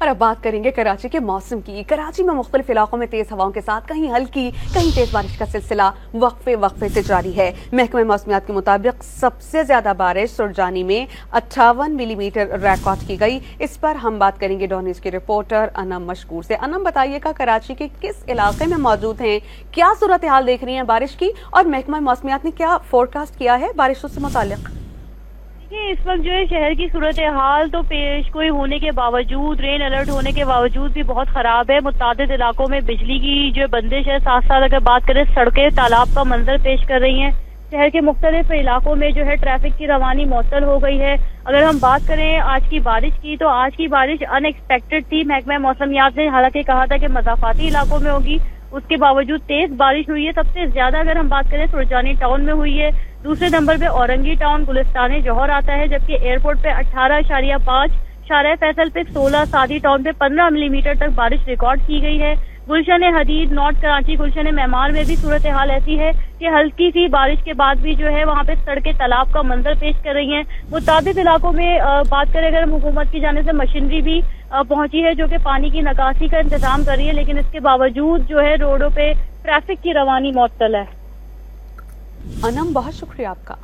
اور اب بات کریں گے کراچی کے موسم کی۔ کراچی میں مختلف علاقوں میں تیز ہواؤں کے ساتھ کہیں ہلکی کہیں تیز بارش کا سلسلہ وقفے سے جاری ہے۔ محکمہ موسمیات کے مطابق سب سے زیادہ بارش سرجانی میں 58 ملی میٹر ریکارڈ کی گئی۔ اس پر ہم بات کریں گے ڈون نیوز کے رپورٹر انم مشکور سے۔ انم، بتائیے گا کراچی کے کس علاقے میں موجود ہیں، کیا صورتحال دیکھ رہی ہیں بارش کی، اور محکمہ موسمیات نے کیا فورکاسٹ کیا ہے بارشوں سے متعلق؟ اس وقت جو ہے شہر کی صورتحال تو پیش گوئی ہونے کے باوجود، رین الرٹ ہونے کے باوجود بھی بہت خراب ہے۔ متعدد علاقوں میں بجلی کی جو بندش ہے، ساتھ ساتھ اگر بات کریں سڑکیں تالاب کا منظر پیش کر رہی ہیں۔ شہر کے مختلف علاقوں میں جو ہے ٹریفک کی روانی معطل ہو گئی ہے۔ اگر ہم بات کریں آج کی بارش کی، تو آج کی بارش ان ایکسپیکٹڈ تھی۔ محکمہ موسمیات نے حالانکہ کہا تھا کہ مضافاتی علاقوں میں ہوگی، اس کے باوجود تیز بارش ہوئی ہے۔ سب سے زیادہ اگر ہم بات کریں سرجانی ٹاؤن میں ہوئی ہے، دوسرے نمبر پہ اورنگی ٹاؤن گلستان جوہر آتا ہے، جبکہ ایئرپورٹ پہ 18.5، شارع فیصل پہ 16، سعدی ٹاؤن پہ 15 ملی میٹر تک بارش ریکارڈ کی گئی ہے۔ گلشن حدید، نارتھ کراچی، گلشن معمار میں بھی صورتحال ایسی ہے کہ ہلکی سی بارش کے بعد بھی جو ہے وہاں پہ سڑکیں تالاب کا منظر پیش کر رہی ہیں۔ متعدد علاقوں میں بات کریں اگر ہم حکومت کی جانب سے مشینری بھی پہنچی ہے جو کہ پانی کی نکاسی کا انتظام کر رہی ہے، لیکن اس کے باوجود جو ہے روڈوں پہ ٹریفک کی روانی معطل ہے۔ انم، بہت شکریہ آپ کا۔